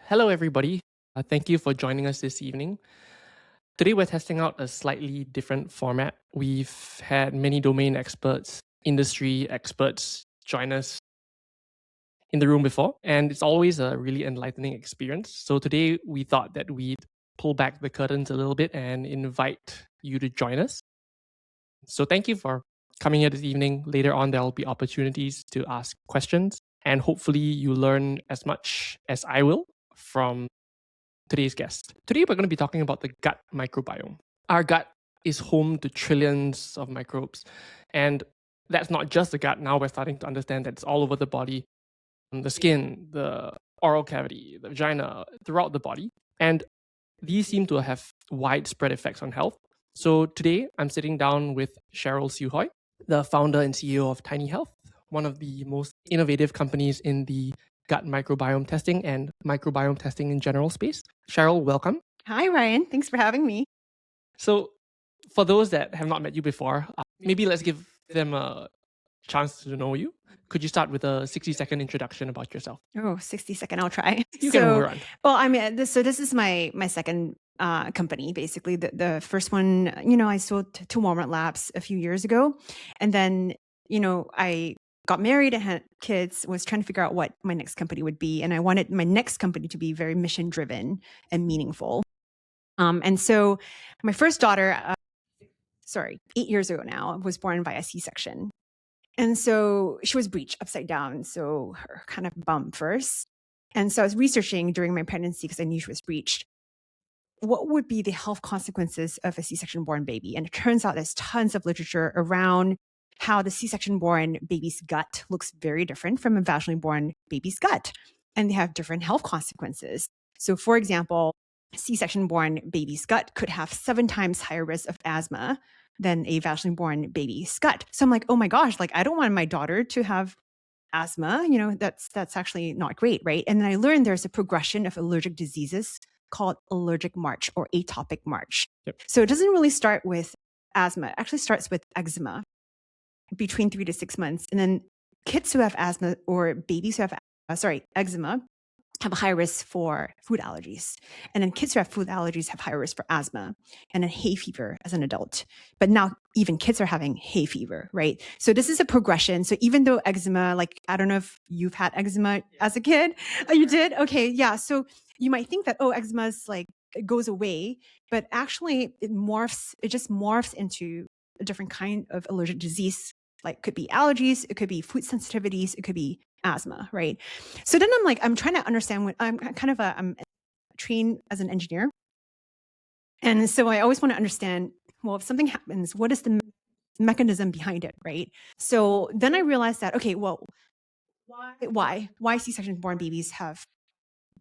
Hello, everybody. Thank you for joining us this evening. Today, we're testing out a slightly different format. We've had many domain experts, industry experts join us in the room before, and it's always a really enlightening experience. So, today, we thought that we'd pull back the curtains a little bit and invite you to join us. So, thank you for coming here this evening. Later on, there will be opportunities to ask questions, and hopefully, you learn as much as I will from today's guest. Today, we're going to be talking about the gut microbiome. Our gut is home to trillions of microbes. And that's not just the gut. Now we're starting to understand that it's all over the body, the skin, the oral cavity, the vagina, throughout the body. And these seem to have widespread effects on health. So today, I'm sitting down with Cheryl Sew Hoy, the founder and CEO of Tiny Health, one of the most innovative companies in the gut microbiome testing and microbiome testing in general space. Cheryl, welcome. Hi, Ryan. Thanks for having me. So, for those that have not met you before, maybe let's give them a chance to know you. Could you start with a 60-second introduction about yourself? Oh, 60-second. I'll try. You can move around. Well, I mean, this is my second company, basically. The first one, I sold to Walmart Labs a few years ago. And then, I got married and had kids, was trying to figure out what my next company would be. And I wanted my next company to be very mission driven and meaningful. And so my first daughter, 8 years ago now, was born via C-section. And so she was breech upside down. So her kind of bum first. And so I was researching during my pregnancy because I knew she was breeched. What would be the health consequences of a C-section born baby? And it turns out there's tons of literature around how the C-section born baby's gut looks very different from a vaginally born baby's gut. And they have different health consequences. So for example, a C-section born baby's gut could have 7 times higher risk of asthma than a vaginally born baby's gut. So I'm like, oh my gosh, I don't want my daughter to have asthma. That's actually not great, right? And then I learned there's a progression of allergic diseases called allergic march or atopic march. Yep. So it doesn't really start with asthma. It actually starts with eczema between 3 to 6 months. And then kids who have asthma or babies who have eczema have a high risk for food allergies. And then kids who have food allergies have higher risk for asthma and then hay fever as an adult. But now even kids are having hay fever, right? So this is a progression. So even though eczema, I don't know if you've had eczema as a kid. Oh, you did? Okay. Yeah. So you might think that, eczema is it goes away, but actually it just morphs into a different kind of allergic disease. It could be allergies, it could be food sensitivities, it could be asthma, right? So then I'm trying to understand what I'm trained as an engineer. And so I always want to understand, well, if something happens, what is the mechanism behind it, right? So then I realized that, okay, well, why C-section born babies have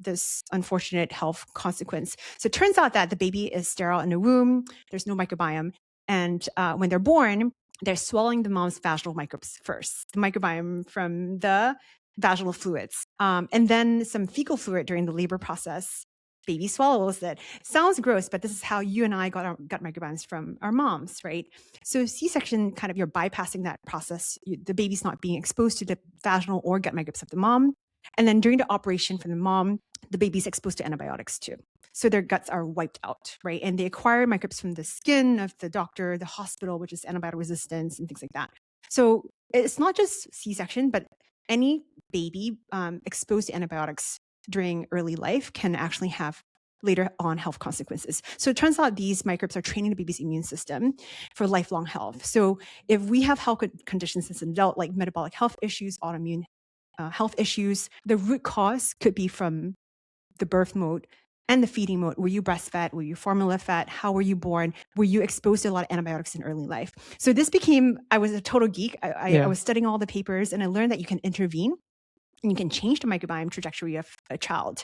this unfortunate health consequence? So it turns out that the baby is sterile in the womb, there's no microbiome. And when they're born, they're swallowing the mom's vaginal microbes first, the microbiome from the vaginal fluids, and then some fecal fluid during the labor process. Baby swallows it. Sounds gross, but this is how you and I got our gut microbiomes from our moms, right? So C-section, kind of you're bypassing that process. The baby's not being exposed to the vaginal or gut microbes of the mom. And then during the operation from the mom, the baby's exposed to antibiotics too. So their guts are wiped out, right? And they acquire microbes from the skin of the doctor, the hospital, which is antibiotic resistance and things like that. So it's not just C-section, but any baby exposed to antibiotics during early life can actually have later on health consequences. So it turns out these microbes are training the baby's immune system for lifelong health. So if we have health conditions as an adult, like metabolic health issues, autoimmune health issues, the root cause could be from the birth mode and the feeding mode. Were you breastfed? Were you formula fed? How were you born? Were you exposed to a lot of antibiotics in early life? So I was a total geek. I was studying all the papers and I learned that you can intervene and you can change the microbiome trajectory of a child.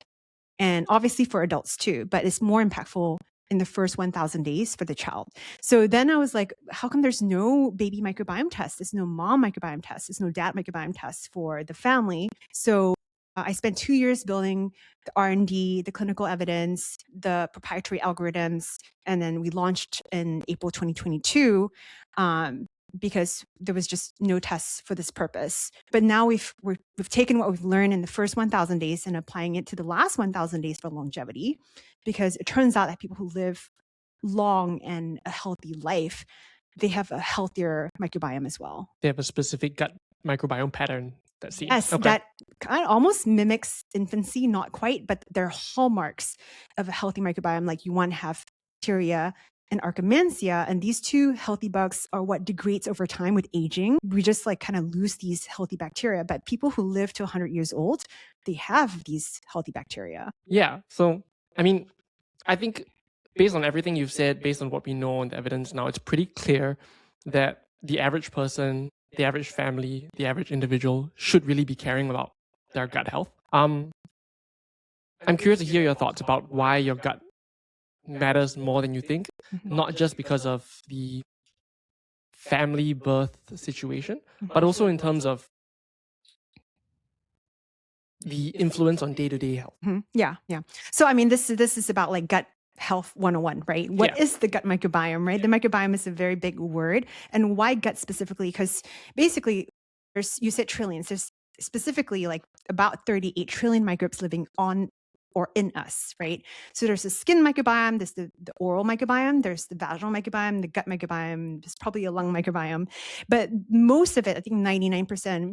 And obviously for adults too, but it's more impactful in the first 1,000 days for the child. So then I was like, how come there's no baby microbiome test? There's no mom microbiome test. There's no dad microbiome test for the family. So I spent 2 years building the R&D, the clinical evidence, the proprietary algorithms, and then we launched in April 2022 because there was just no tests for this purpose. But now we've taken what we've learned in the first 1,000 days and applying it to the last 1,000 days for longevity, because it turns out that people who live long and a healthy life, they have a healthier microbiome as well. They have a specific gut microbiome pattern that seems. Yes, that kind of almost mimics infancy, not quite, but they're hallmarks of a healthy microbiome. Like you want to have bacteria and Archimansia, and these two healthy bugs are what degrades over time with aging. We just like kind of lose these healthy bacteria, but people who live to 100 years old, they have these healthy bacteria. Yeah. So, I mean, I think based on everything you've said, based on what we know and the evidence now, it's pretty clear that the average person, the average family, the average individual should really be caring about their gut health. I'm curious to hear your thoughts about why your gut matters more than you think, not just because of the family birth situation, but also in terms of the influence on day-to-day health. Yeah. So, I mean, this is about like gut health 101, right? What is the gut microbiome, right? The microbiome is a very big word. And why gut specifically? Because basically, you said trillions. There's specifically like about 38 trillion microbes living on or in us, right? So there's the skin microbiome, there's the oral microbiome, there's the vaginal microbiome, the gut microbiome, there's probably a lung microbiome. But most of it, I think 99%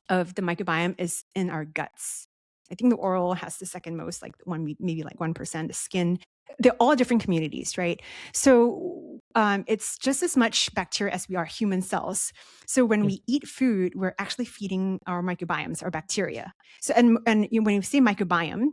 of the microbiome is in our guts. I think the oral has the second most, like maybe like 1%, the skin. They're all different communities, right? So it's just as much bacteria as we are human cells. So when we eat food, we're actually feeding our microbiomes, our bacteria. So and when you say microbiome,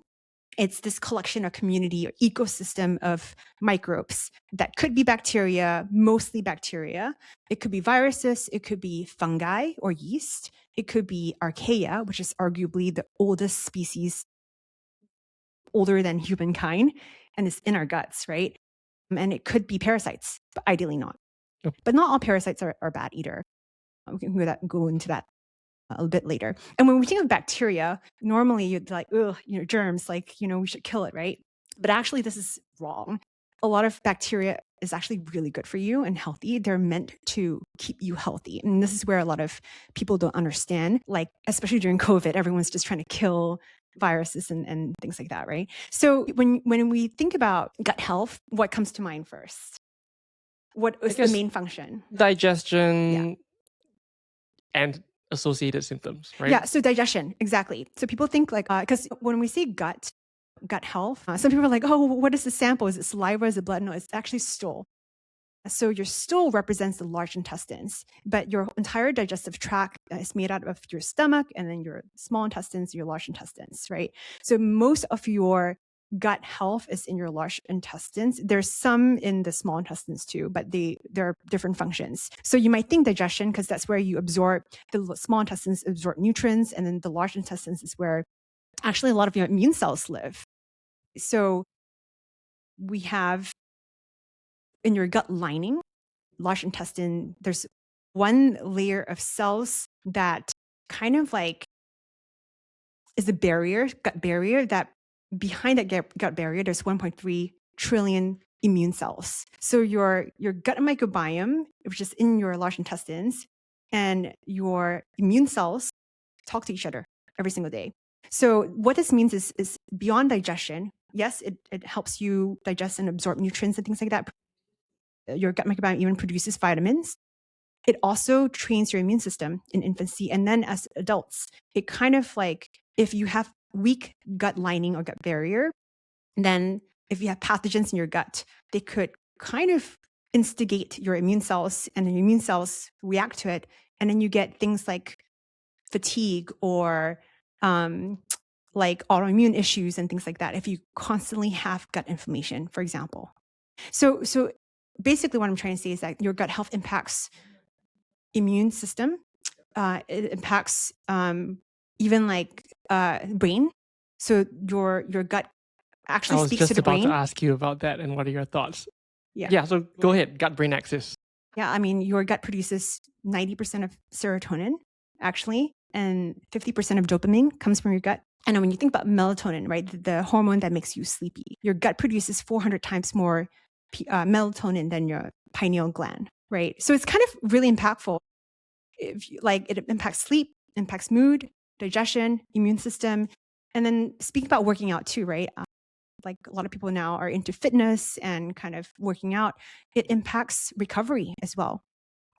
it's this collection or community or ecosystem of microbes that could be bacteria, mostly bacteria. It could be viruses. It could be fungi or yeast. It could be archaea, which is arguably the oldest species, older than humankind, and it's in our guts, right? And it could be parasites, but ideally not. But not all parasites are bad either. We can go into that a little bit later. And when we think of bacteria, normally you'd like, germs, like, we should kill it, right? But actually, this is wrong. A lot of bacteria is actually really good for you and healthy. They're meant to keep you healthy. And this is where a lot of people don't understand, like, especially during COVID, everyone's just trying to kill viruses and things like that, right? So when we think about gut health, what comes to mind first? What is the main function? Digestion and associated symptoms, right? Yeah, so digestion, exactly. So people think like, because when we say gut health, some people are like, oh, what is the sample? Is it saliva? Is it blood? No, it's actually stool. So your stool represents the large intestines, but your entire digestive tract is made out of your stomach and then your small intestines, your large intestines, right? So most of your gut health is in your large intestines. There's some in the small intestines too, but there are different functions. So you might think digestion, because that's where you absorb, the small intestines absorb nutrients, and then the large intestines is where actually a lot of your immune cells live. So we have in your gut lining, large intestine, there's one layer of cells that kind of like is a barrier, gut barrier, that behind that gut barrier, there's 1.3 trillion immune cells. So your gut microbiome, which is in your large intestines, and your immune cells talk to each other every single day. So what this means is beyond digestion, yes, it helps you digest and absorb nutrients and things like that. Your gut microbiome even produces vitamins. It also trains your immune system in infancy. And then as adults, it kind of like, if you have weak gut lining or gut barrier, then if you have pathogens in your gut, they could kind of instigate your immune cells, and the immune cells react to it. And then you get things like fatigue or like autoimmune issues and things like that if you constantly have gut inflammation, for example. So basically what I'm trying to say is that your gut health impacts immune system. It impacts even like brain. So your gut actually speaks to the brain. I was just about to ask you about that, and what are your thoughts? Yeah. Yeah, so go ahead, gut-brain axis. Yeah, I mean, your gut produces 90% of serotonin, actually, and 50% of dopamine comes from your gut. And when you think about melatonin, right, the hormone that makes you sleepy, your gut produces 400 times more melatonin than your pineal gland. right? So it's kind of really impactful. It impacts sleep, impacts mood, digestion, immune system. And then speaking about working out too, right? Like a lot of people now are into fitness and kind of working out. It impacts recovery as well,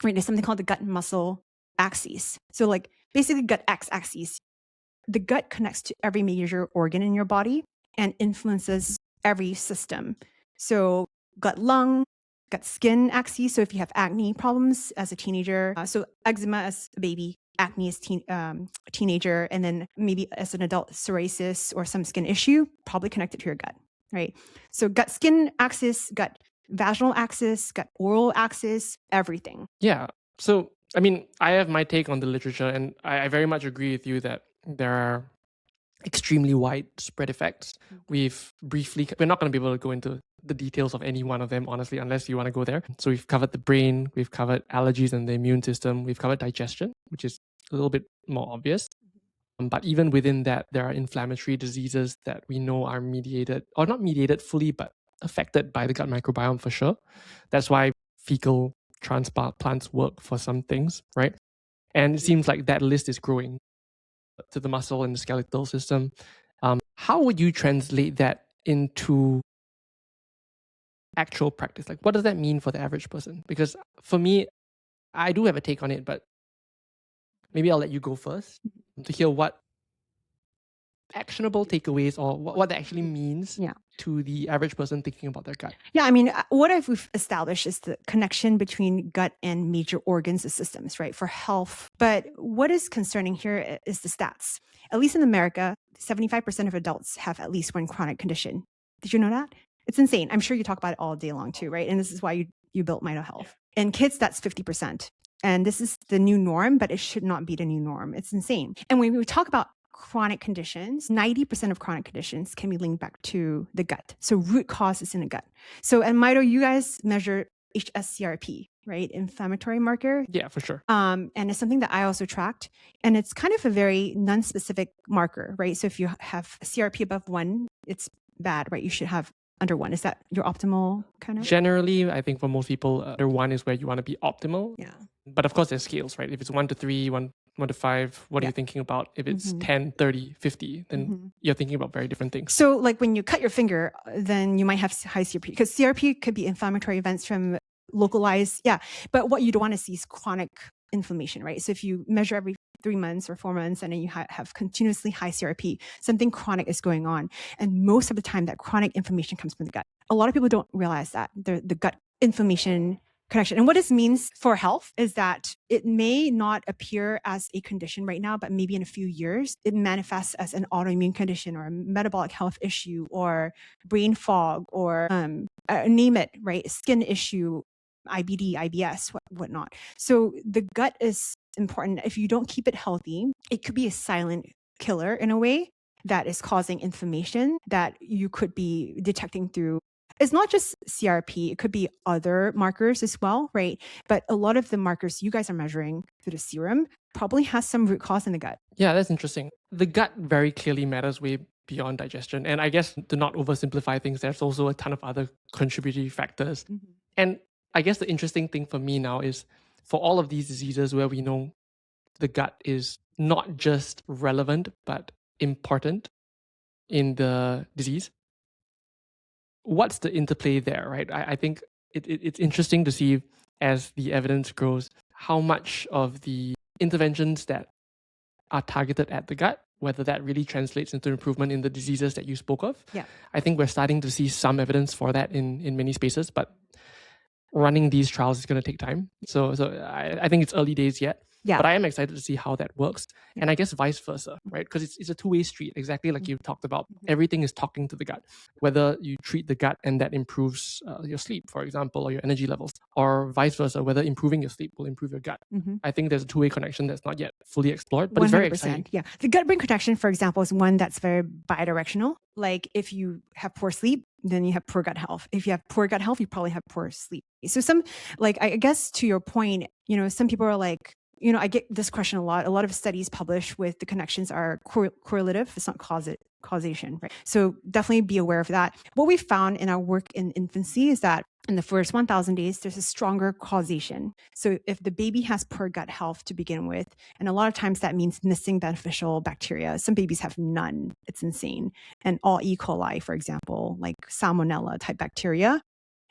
right? There's something called the gut muscle axis. So like basically gut axis. The gut connects to every major organ in your body and influences every system. So gut lung, gut skin axis. So if you have acne problems as a teenager, so eczema as a baby, acne as teenager, and then maybe as an adult, psoriasis or some skin issue, probably connected to your gut, right? So gut skin axis, gut vaginal axis, gut oral axis, everything. Yeah. So, I mean, I have my take on the literature, and I very much agree with you that there are extremely widespread effects. We're not going to be able to go into the details of any one of them, honestly, unless you want to go there. So we've covered the brain, we've covered allergies and the immune system, we've covered digestion, which is a little bit more obvious. But even within that, there are inflammatory diseases that we know are mediated, or not mediated fully, but affected by the gut microbiome for sure. That's why fecal transplants work for some things, right? And it seems like that list is growing to the muscle and the skeletal system. How would you translate that into actual practice? Like, what does that mean for the average person? Because for me, I do have a take on it, but maybe I'll let you go first to hear what actionable takeaways or what that actually means to the average person thinking about their gut. Yeah, I mean, what we've established is the connection between gut and major organs and systems, right, for health. But what is concerning here is the stats. At least in America, 75% of adults have at least one chronic condition. Did you know that? It's insane. I'm sure you talk about it all day long too, right? And this is why you built Mito Health. In kids, that's 50%. And this is the new norm, but it should not be the new norm. It's insane. And when we talk about chronic conditions, 90% of chronic conditions can be linked back to the gut. So root cause is in the gut. So at Mito, you guys measure HSCRP, right? Inflammatory marker. Yeah, for sure. And it's something that I also tracked. And it's kind of a very non-specific marker, right? So if you have CRP above 1, it's bad, right? You should have under 1. Is that your optimal kind of? Generally, I think for most people, under 1 is where you want to be optimal. Yeah. But of course, there's scales, right? If it's 1 to 3, 1 to 5, what are you thinking about? If it's 10, 30, 50, then you're thinking about very different things. So like when you cut your finger, then you might have high CRP, because CRP could be inflammatory events from localized. Yeah. But what you don't want to see is chronic inflammation, right? So if you measure every 3 months or 4 months and then you have continuously high CRP, something chronic is going on. And most of the time that chronic inflammation comes from the gut. A lot of people don't realize that the gut inflammation connection. And what this means for health is that it may not appear as a condition right now, but maybe in a few years, it manifests as an autoimmune condition or a metabolic health issue or brain fog or name it, right? Skin issue, IBD, IBS, whatnot. So the gut is important. If you don't keep it healthy, it could be a silent killer in a way that is causing inflammation that you could be detecting through. It's not just CRP, it could be other markers as well, right? But a lot of the markers you guys are measuring through the serum probably has some root cause in the gut. Yeah, that's interesting. The gut very clearly matters way beyond digestion. And I guess to not oversimplify things, there's also a ton of other contributory factors. And I guess the interesting thing for me now is for all of these diseases where we know the gut is not just relevant, but important in the disease, what's the interplay there, right? I think it's interesting to see as the evidence grows how much of the interventions that are targeted at the gut, whether that really translates into improvement in the diseases that you spoke of. Yeah. I think we're starting to see some evidence for that in many spaces, but running these trials is going to take time. So I think it's early days yet. Yeah. But I am excited to see how that works. And I guess vice versa, right? Because it's a two-way street, exactly like you talked about. Everything is talking to the gut. Whether you treat the gut and that improves your sleep, for example, or your energy levels, or vice versa, whether improving your sleep will improve your gut. I think there's a two-way connection that's not yet fully explored, but 100%. It's very exciting. Yeah. The gut-brain connection, for example, is one that's very bidirectional. Like if you have poor sleep, then you have poor gut health. If you have poor gut health, you probably have poor sleep. So some, like, I guess to your point, some people are like, I get this question a lot. A lot of studies published with the connections are correlative. It's not causation, right? So definitely be aware of that. What we found in our work in infancy is that in the first 1,000 days, there's a stronger causation. So if the baby has poor gut health to begin with, and a lot of times that means missing beneficial bacteria. Some babies have none. It's insane. And all E. coli, for example, like salmonella type bacteria.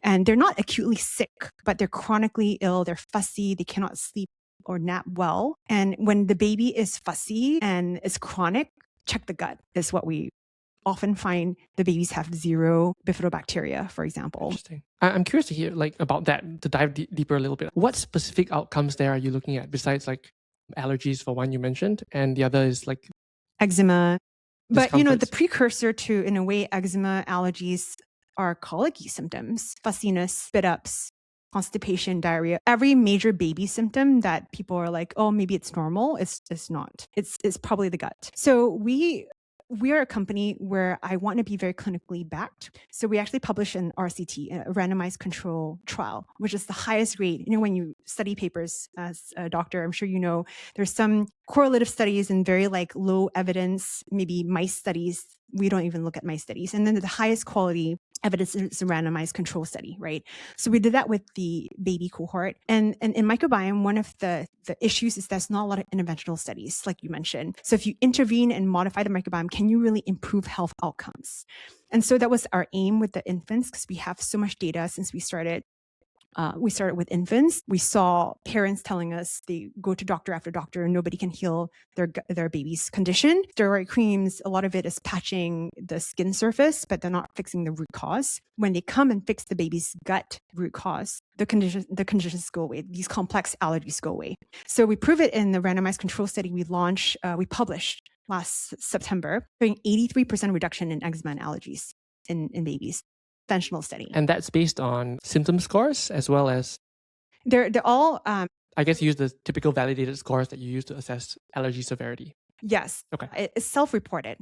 And they're not acutely sick, but they're chronically ill. They're fussy. They cannot sleep or nap well. And when the baby is fussy and is chronic, check the gut is what we often find. The babies have zero bifidobacteria, for example. Interesting. I'm curious to hear about that, to dive deeper a little bit. What specific outcomes there are you looking at besides allergies for one you mentioned, and the other is eczema. But the discomforts? precursor to, in a way, eczema, allergies are colicky symptoms, fussiness, spit ups, constipation, diarrhea. Every major baby symptom that people are like, oh, maybe it's normal. It's not. It's probably the gut. So we are a company where I want to be very clinically backed. So we actually publish an RCT, a randomized control trial, which is the highest grade. When you study papers as a doctor, I'm sure there's some correlative studies and very low evidence, maybe mice studies. We don't even look at mice studies. And then the highest quality evidence is a randomized control study, right? So we did that with the baby cohort. And in microbiome, one of the issues is there's not a lot of interventional studies, like you mentioned. So if you intervene and modify the microbiome, can you really improve health outcomes? And so that was our aim with the infants, because we have so much data since we started. We started with infants. We saw parents telling us they go to doctor after doctor and nobody can heal their baby's condition. Steroid creams, a lot of it is patching the skin surface, but they're not fixing the root cause. When they come and fix the baby's gut root cause, the conditions go away. These complex allergies go away. So we prove it in the randomized control study we published last September, showing 83% reduction in eczema and allergies in babies. Conventional study. And that's based on symptom scores as well as... They're all... I guess you use the typical validated scores that you use to assess allergy severity. Yes. Okay. It's self-reported,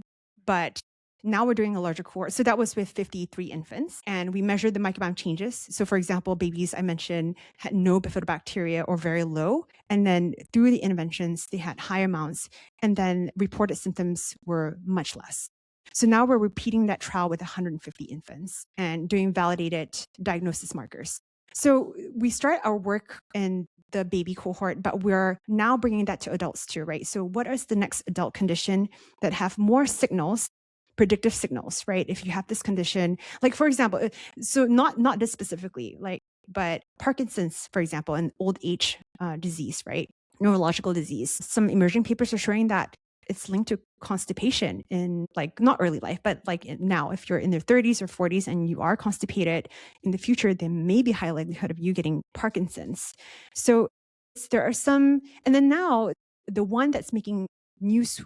but now we're doing a larger cohort. So that was with 53 infants, and we measured the microbiome changes. So for example, babies I mentioned had no bifidobacteria or very low, and then through the interventions, they had high amounts, and then reported symptoms were much less. So now we're repeating that trial with 150 infants and doing validated diagnosis markers. So we start our work in the baby cohort, but we're now bringing that to adults too, right? So what is the next adult condition that have more signals, predictive signals, right? If you have this condition, like for example, so not this specifically, but Parkinson's, for example, an old age disease, right? Neurological disease. Some emerging papers are showing that it's linked to constipation in not early life, but now, if you're in their 30s or 40s and you are constipated in the future, there may be high likelihood of you getting Parkinson's. So there are some, and then now the one that's making news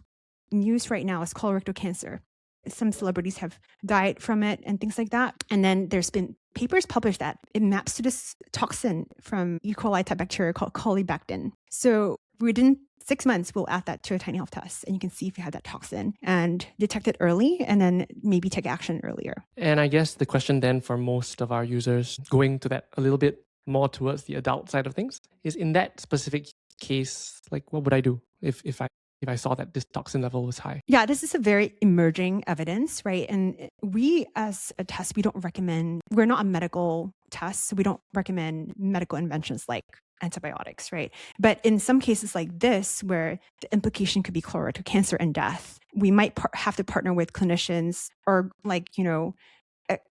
right now is colorectal cancer. Some celebrities have died from it and things like that. And then there's been papers published that it maps to this toxin from E. coli type bacteria called colibactin. So within 6 months, we'll add that to a tiny health test, and you can see if you have that toxin and detect it early, and then maybe take action earlier. And I guess the question then for most of our users, going to that a little bit more towards the adult side of things, is in that specific case, what would I do if I saw that this toxin level was high? Yeah, this is a very emerging evidence, right? And we, as a test, we're not a medical test, so we don't recommend medical interventions like antibiotics, right? But in some cases like this, where the implication could be colorectal cancer and death, we might have to partner with clinicians or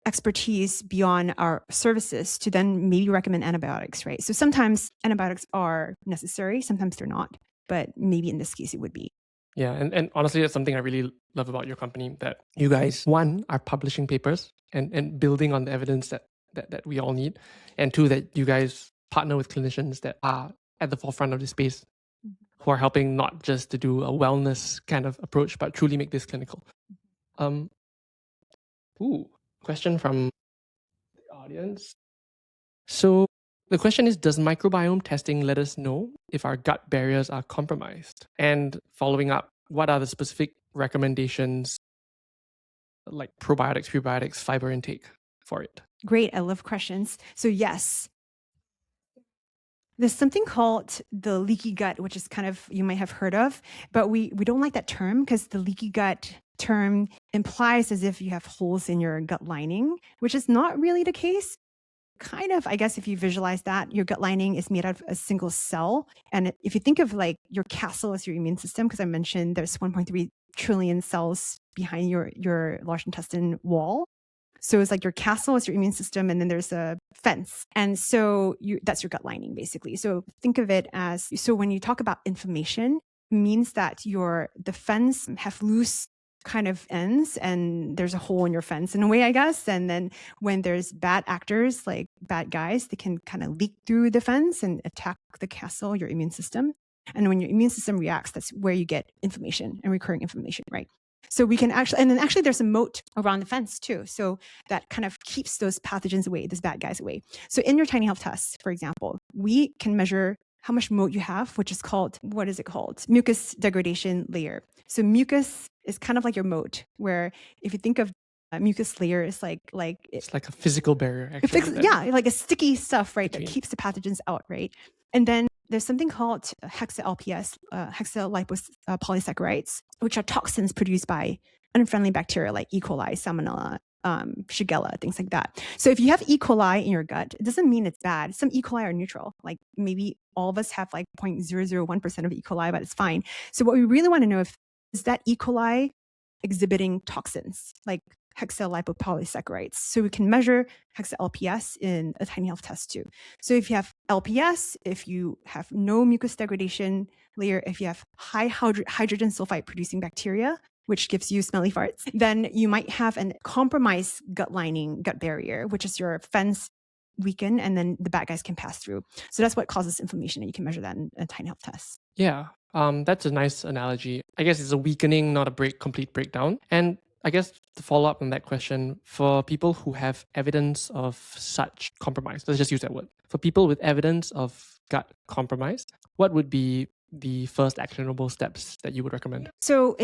expertise beyond our services to then maybe recommend antibiotics, right? So sometimes antibiotics are necessary, sometimes they're not, but maybe in this case it would be. Yeah, and honestly, that's something I really love about your company, that you guys, one, are publishing papers and building on the evidence that we all need, and two, that you guys partner with clinicians that are at the forefront of the space, who are helping not just to do a wellness kind of approach, but truly make this clinical. Question from the audience. So the question is, does microbiome testing let us know if our gut barriers are compromised? And following up, what are the specific recommendations like probiotics, prebiotics, fiber intake for it? Great, I love questions. So yes, there's something called the leaky gut, which is kind of, you might have heard of, but we don't like that term because the leaky gut term implies as if you have holes in your gut lining, which is not really the case. kind of, I guess, if you visualize that, your gut lining is made out of a single cell. And if you think of like your castle as your immune system, because I mentioned there's 1.3 trillion cells behind your large intestine wall. So it's like your castle is your immune system, and then there's a fence. And so that's your gut lining, basically. So think of it as, so when you talk about inflammation, it means that the fence have loose kind of ends, and there's a hole in your fence in a way, I guess. And then when there's bad actors, like bad guys, they can kind of leak through the fence and attack the castle, your immune system. And when your immune system reacts, that's where you get inflammation and recurring inflammation, right? So we can actually, and then actually there's a moat around the fence too. So that kind of keeps those pathogens away, those bad guys away. So in your tiny health test, for example, we can measure how much moat you have, which is called, what is it called? Mucus degradation layer. So mucus is kind of like your moat, where if you think of a mucus layer, it's like it's like a physical barrier, actually. Yeah, like a sticky stuff, right? That keeps the pathogens out, right? And then there's something called hexa-LPS, hexalipopolysaccharides, which are toxins produced by unfriendly bacteria like E. coli, Salmonella, Shigella, things like that. So if you have E. coli in your gut, it doesn't mean it's bad. Some E. coli are neutral. Like maybe all of us have like 0.001% of E. coli, but it's fine. So what we really want to know is that E. coli exhibiting toxins like hexalipopolysaccharides. So we can measure hexa-LPS in a tiny health test too. So if you have LPS, if you have no mucus degradation layer, if you have high hydrogen sulfide producing bacteria, which gives you smelly farts, then you might have a compromised gut lining, gut barrier, which is your fence weaken, and then the bad guys can pass through. So that's what causes inflammation, and you can measure that in a tiny health test. Yeah, that's a nice analogy. I guess it's a weakening, not a complete breakdown. And I guess to follow up on that question, for people who have evidence of such compromise, let's just use that word. For people with evidence of gut compromise, what would be the first actionable steps that you would recommend? So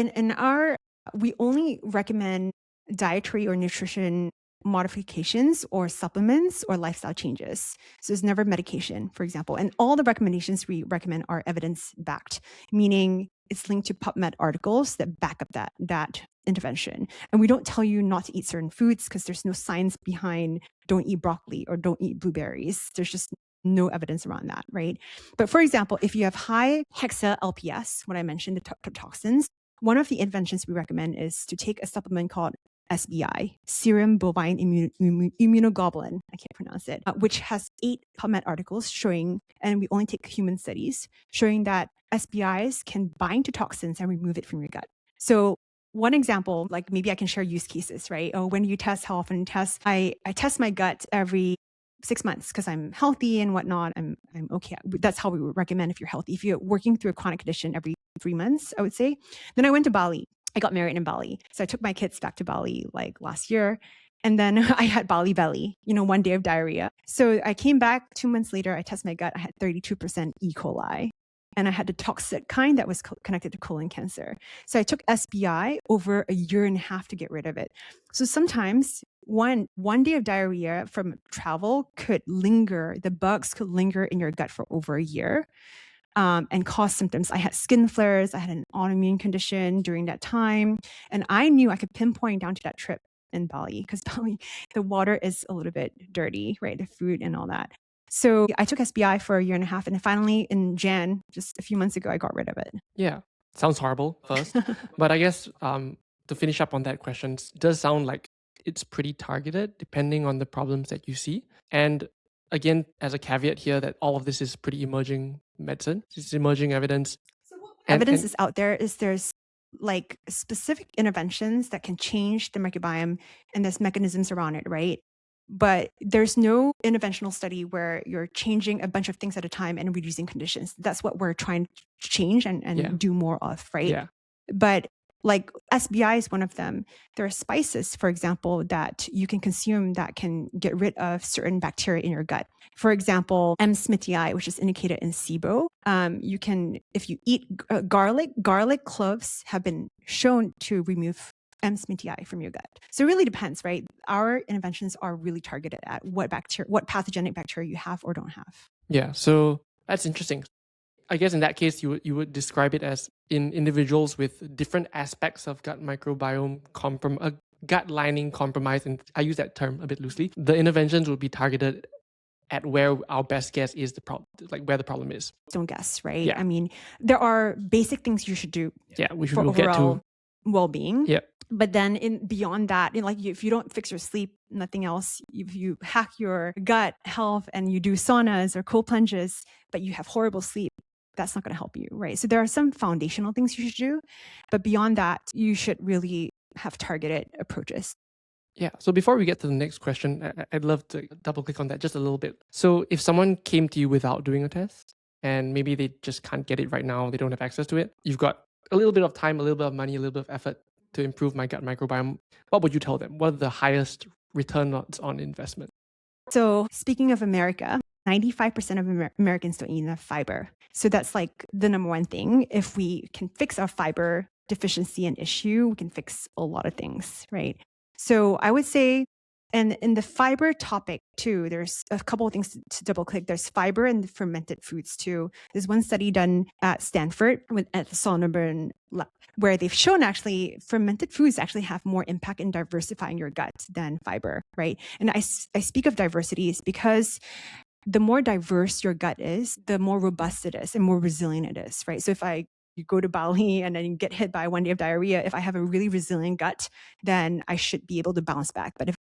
we only recommend dietary or nutrition modifications or supplements or lifestyle changes. So it's never medication, for example. And all the recommendations we recommend are evidence-backed, meaning it's linked to PubMed articles that back up that intervention. And we don't tell you not to eat certain foods because there's no science behind don't eat broccoli or don't eat blueberries. There's just no evidence around that, right? But for example, if you have high hexa-LPS, what I mentioned, the toxins, one of the interventions we recommend is to take a supplement called SBI, serum bovine immunoglobulin, I can't pronounce it, which has 8 PubMed articles showing, and we only take human studies, showing that SBIs can bind to toxins and remove it from your gut. So one example, like maybe I can share use cases, right? Oh, when you test, how often you test? I test my gut every 6 months because I'm healthy and whatnot. I'm okay. That's how we would recommend if you're healthy. If you're working through a chronic condition every 3 months, I would say. Then I went to Bali. I got married in Bali. So I took my kids back to Bali like last year. And then I had Bali belly, 1 day of diarrhea. So I came back 2 months later. I tested my gut. I had 32% E. coli. And I had the toxic kind that was connected to colon cancer. So I took SBI over a year and a half to get rid of it. So sometimes one day of diarrhea from travel could linger. The bugs could linger in your gut for over a year. And cause symptoms. I had skin flares. I had an autoimmune condition during that time. And I knew I could pinpoint down to that trip in Bali because Bali, the water is a little bit dirty, right? The food and all that. So I took SBI for a year and a half. And then finally in Jan, just a few months ago, I got rid of it. Yeah, sounds horrible first. But I guess to finish up on that question, it does sound like it's pretty targeted depending on the problems that you see. And again, as a caveat here, that all of this is pretty emerging medicine. It's emerging evidence. So what evidence is out there is there's like specific interventions that can change the microbiome, and there's mechanisms around it, right? But there's no interventional study where you're changing a bunch of things at a time and reducing conditions. That's what we're trying to change and do more of, right? Yeah. But like SBI is one of them. There are spices, for example, that you can consume that can get rid of certain bacteria in your gut. For example, M. smithii, which is indicated in SIBO. You can, if you eat garlic cloves have been shown to remove M. smithii from your gut. So it really depends, right? Our interventions are really targeted at what pathogenic bacteria you have or don't have. Yeah, so that's interesting. I guess in that case, you would describe it as in individuals with different aspects of gut microbiome gut lining compromise, and I use that term a bit loosely. The interventions would be targeted at where our best guess is the problem, like where the problem is. Don't guess, right? Yeah. I mean, there are basic things you should do Yeah, for we'll get overall to. well-being. Yeah. But then beyond that, like if you don't fix your sleep, nothing else, if you hack your gut health and you do saunas or cold plunges, but you have horrible sleep, that's not going to help you, right? So there are some foundational things you should do, but beyond that, you should really have targeted approaches. Yeah. So before we get to the next question, I'd love to double click on that just a little bit. So if someone came to you without doing a test and maybe they just can't get it right now, they don't have access to it, you've got a little bit of time, a little bit of money, a little bit of effort to improve my gut microbiome, what would you tell them? What are the highest return on investment? So speaking of America, 95% of Americans don't eat enough fiber. So that's like the number one thing. If we can fix our fiber deficiency and issue, we can fix a lot of things, right? So I would say, and in the fiber topic too, there's a couple of things to double click. There's fiber in the fermented foods too. There's one study done at Stanford at the Sonneborn lab, where they've shown actually fermented foods actually have more impact in diversifying your gut than fiber, right? And I speak of diversity is because the more diverse your gut is, the more robust it is and more resilient it is, right? So if you go to Bali and then you get hit by one day of diarrhea, if I have a really resilient gut, then I should be able to bounce back. But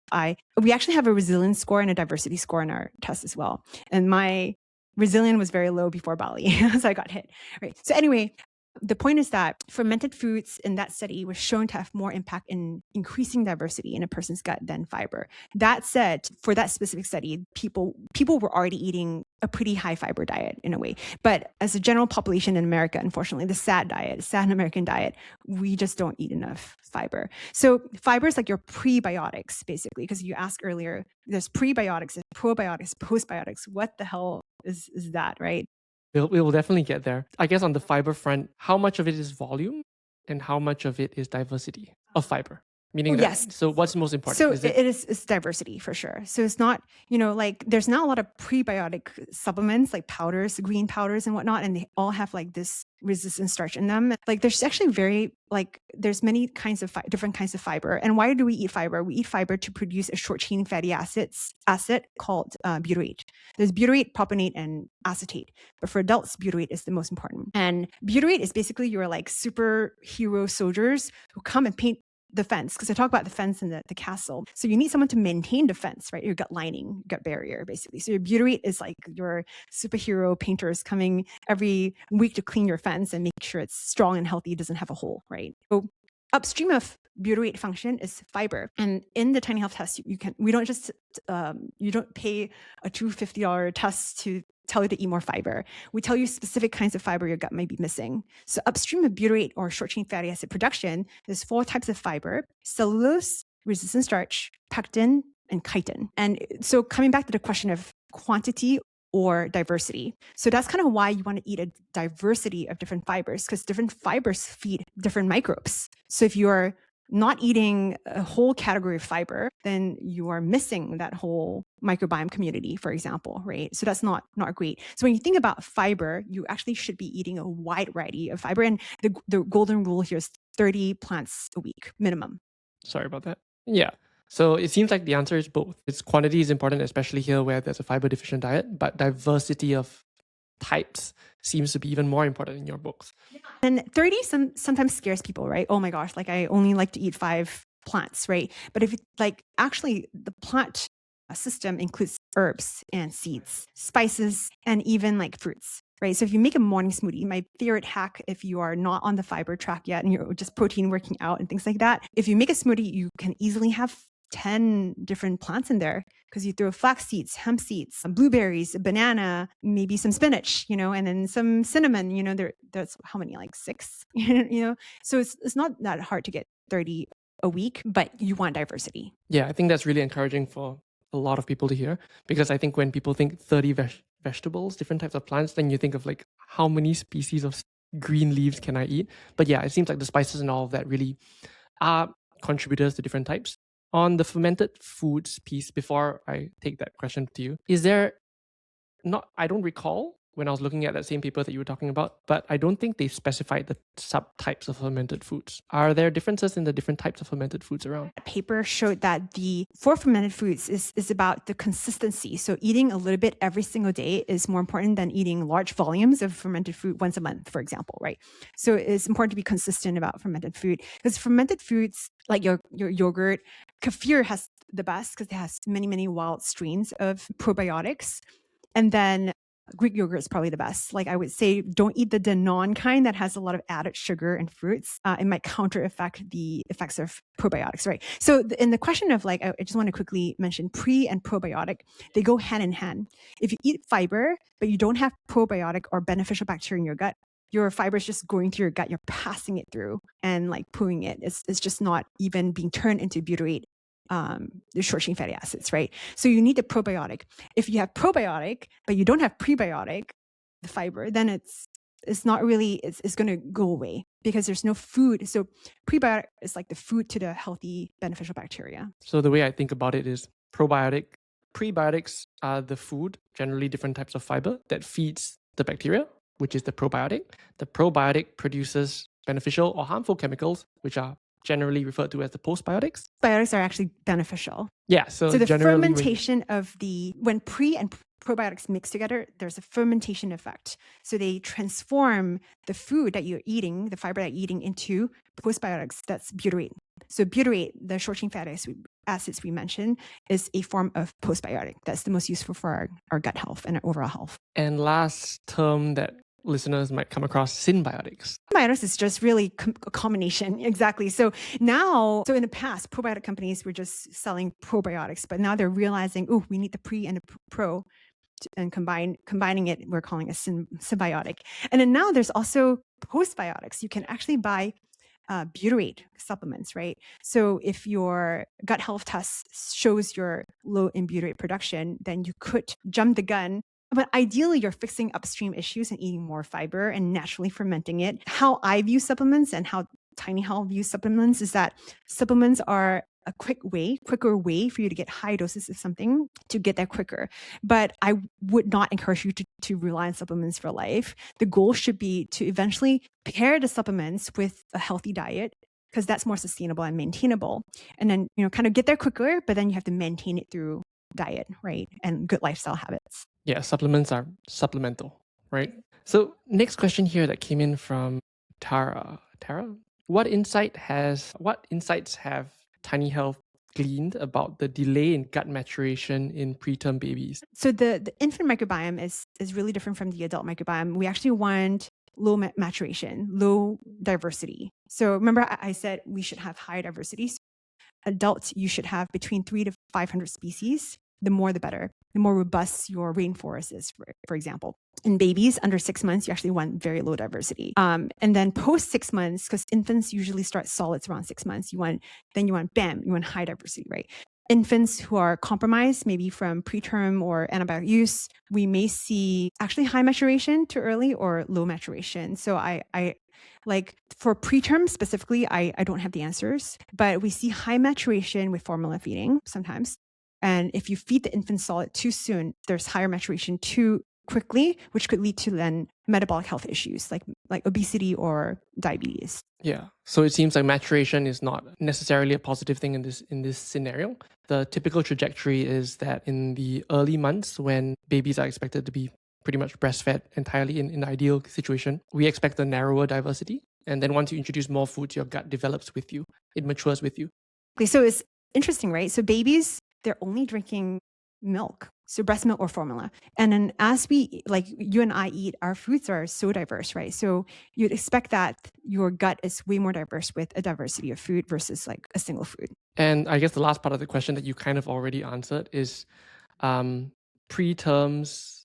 we actually have a resilience score and a diversity score in our test as well. And my resilience was very low before Bali, so I got hit, right? So anyway, the point is that fermented foods in that study was shown to have more impact in increasing diversity in a person's gut than fiber. That said, for that specific study, people were already eating a pretty high fiber diet in a way. But as a general population in America, unfortunately, the sad American diet, we just don't eat enough fiber. So fiber is like your prebiotics, basically, because you asked earlier, there's prebiotics, there's probiotics, postbiotics. What the hell is that, right? We will definitely get there. I guess on the fiber front, how much of it is volume and how much of it is diversity of fiber? Meaning yes. So what's most important? So it's diversity for sure. So it's not, like there's not a lot of prebiotic supplements like powders, green powders and whatnot, and they all have like this resistant starch in them. Like there's actually there's many kinds of different kinds of fiber. And why do we eat fiber? We eat fiber to produce a short chain fatty acid called butyrate. There's butyrate, propionate, and acetate. But for adults, butyrate is the most important. And butyrate is basically your like superhero soldiers who come and paint the fence, because I talk about the fence and the castle. So you need someone to maintain the fence, right? Your gut lining, gut barrier, basically. So your butyrate is like your superhero painters coming every week to clean your fence and make sure it's strong and healthy, doesn't have a hole, right? So upstream of butyrate function is fiber. And in the Tiny Health test, you don't pay a $250 test to tell you to eat more fiber. We tell you specific kinds of fiber your gut might be missing. So upstream of butyrate or short chain fatty acid production, there's 4 types of fiber: cellulose, resistant starch, pectin, and chitin. And so coming back to the question of quantity or diversity. So that's kind of why you want to eat a diversity of different fibers, because different fibers feed different microbes. So if you're not eating a whole category of fiber, then you are missing that whole microbiome community, for example, right? So that's not great. So when you think about fiber, you actually should be eating a wide variety of fiber. And the golden rule here is 30 plants a week minimum. Sorry about that. Yeah. So it seems like the answer is both. Its quantity is important, especially here where there's a fiber deficient diet, but diversity of types seems to be even more important in your books. And 30 sometimes scares people, right? Oh my gosh, like I only like to eat 5 plants, right? But if actually the plant system includes herbs and seeds, spices, and even like fruits, right? So if you make a morning smoothie, my favorite hack, if you are not on the fiber track yet and you're just protein working out and things like that, if you make a smoothie, you can easily have 10 different plants in there, because you throw flax seeds, hemp seeds, some blueberries, a banana, maybe some spinach, and then some cinnamon, there's how many, like 6, so it's not that hard to get 30 a week, but you want diversity. Yeah, I think that's really encouraging for a lot of people to hear, because I think when people think 30 vegetables, different types of plants, then you think of like how many species of green leaves can I eat? But yeah, it seems like the spices and all of that really are contributors to different types. On the fermented foods piece, before I take that question to you, is there I don't recall when I was looking at that same paper that you were talking about, but I don't think they specified the subtypes of fermented foods. Are there differences in the different types of fermented foods around? That paper showed that for fermented foods is about the consistency. So eating a little bit every single day is more important than eating large volumes of fermented food once a month, for example, right? So it's important to be consistent about fermented food, because fermented foods like your yogurt, kefir has the best because it has many, many wild strains of probiotics. And then Greek yogurt is probably the best. Like I would say, don't eat the Danone kind that has a lot of added sugar and fruits. It might counter the effects of probiotics, right? So in the question of I just want to quickly mention pre and probiotic, they go hand in hand. If you eat fiber, but you don't have probiotic or beneficial bacteria in your gut, your fiber is just going through your gut, you're passing it through and pooing it. It's just not even being turned into butyrate, the short chain fatty acids, right? So you need the probiotic. If you have probiotic, but you don't have prebiotic, the fiber, then it's not really, it's going to go away because there's no food. So prebiotic is like the food to the healthy beneficial bacteria. So the way I think about it is prebiotics are the food, generally different types of fiber that feeds the bacteria, which is the probiotic. The probiotic produces beneficial or harmful chemicals, which are generally referred to as the postbiotics. Probiotics are actually beneficial. Yeah. So the generally fermentation of when pre and probiotics mix together, there's a fermentation effect. So they transform the food that you're eating, the fiber that you're eating, into postbiotics. That's butyrate. So butyrate, the short chain fatty acids we mentioned, is a form of postbiotic. That's the most useful for our gut health and our overall health. And last term that listeners might come across, symbiotics. Symbiotics is just really a combination. Exactly. So in the past, probiotic companies were just selling probiotics, but now they're realizing, we need the pre and the pro, and combining it, we're calling a symbiotic. And then now there's also postbiotics. You can actually buy butyrate supplements, right? So if your gut health test shows you're low in butyrate production, then you could jump the gun. But ideally, you're fixing upstream issues and eating more fiber and naturally fermenting it. How I view supplements and how Tiny Health views supplements is that supplements are a quicker way for you to get high doses of something to get there quicker. But I would not encourage you to rely on supplements for life. The goal should be to eventually pair the supplements with a healthy diet, because that's more sustainable and maintainable. And then, kind of get there quicker, but then you have to maintain it through diet, right? And good lifestyle habits. Yeah, supplements are supplemental, right? So next question here that came in from Tara. Tara, what insights have Tiny Health gleaned about the delay in gut maturation in preterm babies? So the infant microbiome is really different from the adult microbiome. We actually want low maturation, low diversity. So remember I said we should have high diversity. So adults, you should have between 300 to 500 species. The more, the better. The more robust your rainforest is, for example. In babies under 6 months, you actually want very low diversity. And then post 6 months, because infants usually start solids around 6 months, you want high diversity, right? Infants who are compromised, maybe from preterm or antibiotic use, we may see actually high maturation too early or low maturation. So I like for preterm specifically, I don't have the answers, but we see high maturation with formula feeding sometimes. And if you feed the infant solid too soon, there's higher maturation too quickly, which could lead to then metabolic health issues like obesity or diabetes. Yeah. So it seems like maturation is not necessarily a positive thing in this scenario. The typical trajectory is that in the early months when babies are expected to be pretty much breastfed entirely in an ideal situation, we expect a narrower diversity. And then once you introduce more foods, your gut develops with you. It matures with you. Okay, so it's interesting, right? So babies, they're only drinking milk, so breast milk or formula. And then as you and I eat, our foods are so diverse, right? So you'd expect that your gut is way more diverse with a diversity of food versus like a single food. And I guess the last part of the question that you kind of already answered is preterms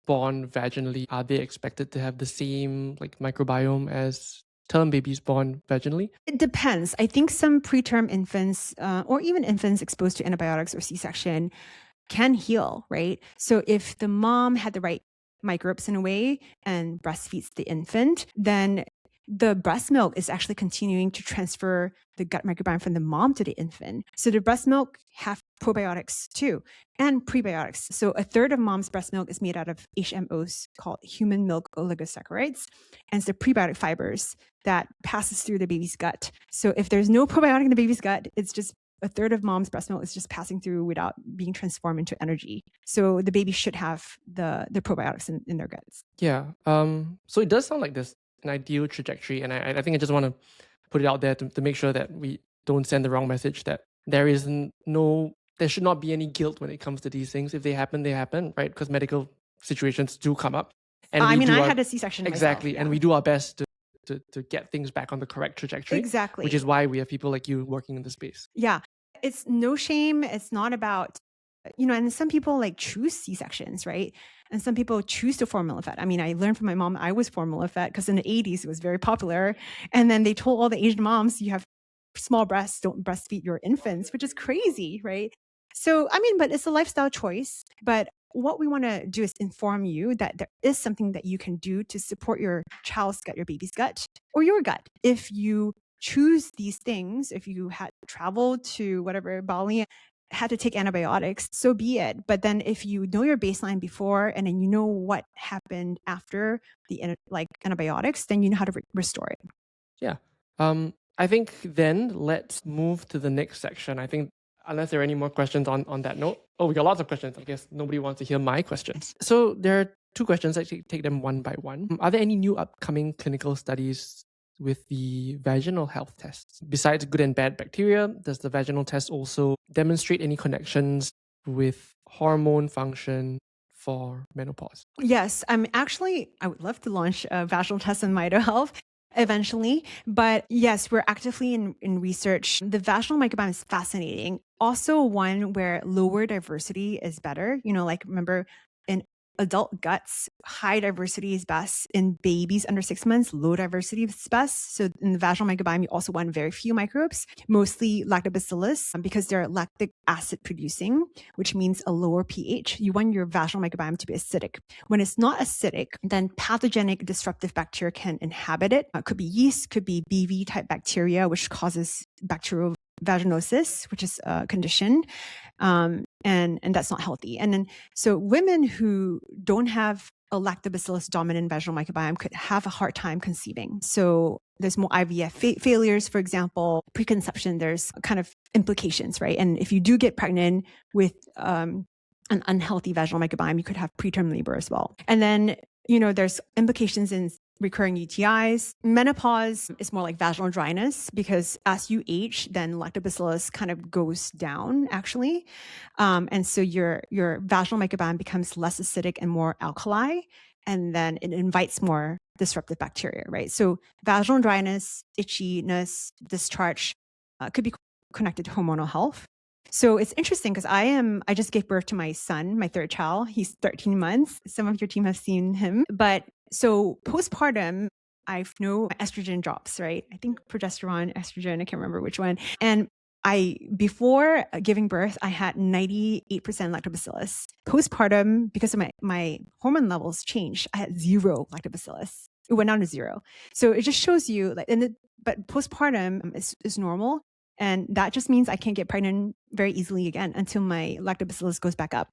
born vaginally, are they expected to have the same microbiome as term babies born vaginally? It depends. I think some preterm infants or even infants exposed to antibiotics or C-section can heal, right? So if the mom had the right microbes in a way and breastfeeds the infant, then the breast milk is actually continuing to transfer the gut microbiome from the mom to the infant. So the breast milk have probiotics too, and prebiotics. So a third of mom's breast milk is made out of HMOs called human milk oligosaccharides, and it's the prebiotic fibers that passes through the baby's gut. So if there's no probiotic in the baby's gut, it's just a third of mom's breast milk is just passing through without being transformed into energy. So the baby should have the probiotics in their guts. Yeah. So it does sound like there's an ideal trajectory, and I think I just want to put it out there to make sure that we don't send the wrong message that there should not be any guilt when it comes to these things. If they happen, they happen, right? Because medical situations do come up. And I had a C-section exactly, myself, yeah. and we do our best to get things back on the correct trajectory. Exactly. Which is why we have people like you working in the space. Yeah. It's no shame. It's not about, and some people like choose C-sections, right? And some people choose to formula fed. I mean, I learned from my mom, I was formula fed because in the 80s it was very popular. And then they told all the Asian moms, you have small breasts, don't breastfeed your infants, which is crazy, right? So, but it's a lifestyle choice. But what we want to do is inform you that there is something that you can do to support your child's gut, your baby's gut, or your gut. If you choose these things, if you had traveled to whatever, Bali, had to take antibiotics, so be it. But then if you know your baseline before and then you know what happened after the antibiotics, then you know how to restore it. Yeah. I think then let's move to the next section. I think unless there are any more questions on that note. Oh, we got lots of questions. I guess nobody wants to hear my questions. So there are 2 questions. I take them one by one. Are there any new upcoming clinical studies with the vaginal health tests? Besides good and bad bacteria, does the vaginal test also demonstrate any connections with hormone function for menopause? Yes, I would love to launch a vaginal test in Mito Health eventually. But yes, we're actively in research. The vaginal microbiome is fascinating. Also one where lower diversity is better. Remember, in adult guts, high diversity is best. In babies under 6 months, low diversity is best. So in the vaginal microbiome, you also want very few microbes, mostly lactobacillus, because they're lactic acid producing, which means a lower pH. You want your vaginal microbiome to be acidic. When it's not acidic, then pathogenic disruptive bacteria can inhabit it. It could be yeast, could be BV type bacteria, which causes bacterial vaginosis, which is a condition. And that's not healthy. And then, so women who don't have a lactobacillus dominant vaginal microbiome could have a hard time conceiving. So there's more IVF failures, for example, preconception, there's kind of implications, right? And if you do get pregnant with an unhealthy vaginal microbiome, you could have preterm labor as well. And then, there's implications in recurring UTIs. Menopause is more like vaginal dryness because as you age, then lactobacillus kind of goes down actually. And so your vaginal microbiome becomes less acidic and more alkali. And then it invites more disruptive bacteria, right? So vaginal dryness, itchiness, discharge could be connected to hormonal health. So it's interesting because I just gave birth to my son, my 3rd child. He's 13 months. Some of your team have seen him. But so postpartum, I've no estrogen drops, right? I think progesterone, estrogen, I can't remember which one. And before giving birth, I had 98% lactobacillus. Postpartum, because of my hormone levels changed, I had 0 lactobacillus. It went down to 0. So it just shows you but postpartum is normal. And that just means I can't get pregnant very easily again until my lactobacillus goes back up.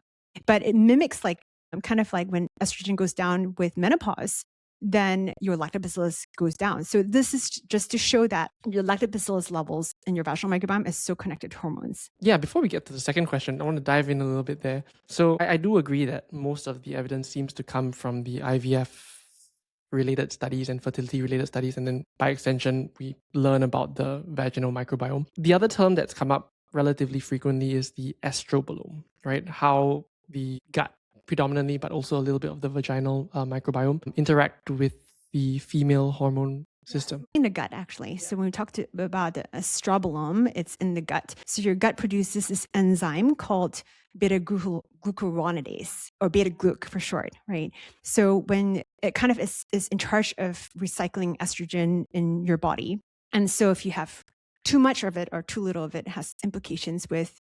But it mimics kind of like when estrogen goes down with menopause, then your lactobacillus goes down. So this is just to show that your lactobacillus levels in your vaginal microbiome is so connected to hormones. Yeah, before we get to the second question, I want to dive in a little bit there. So I do agree that most of the evidence seems to come from the IVF related studies and fertility related studies, and then by extension we learn about the vaginal microbiome. The other term that's come up relatively frequently is the estrobolome, right? How the gut predominantly, but also a little bit of the vaginal microbiome interact with the female hormone system. In the gut, actually. So when we talk about the estrobolome, it's in the gut. So your gut produces this enzyme called beta-glucuronidase, or beta-gluc for short, right? So when it kind of is in charge of recycling estrogen in your body. And so if you have too much of it or too little of it, has implications with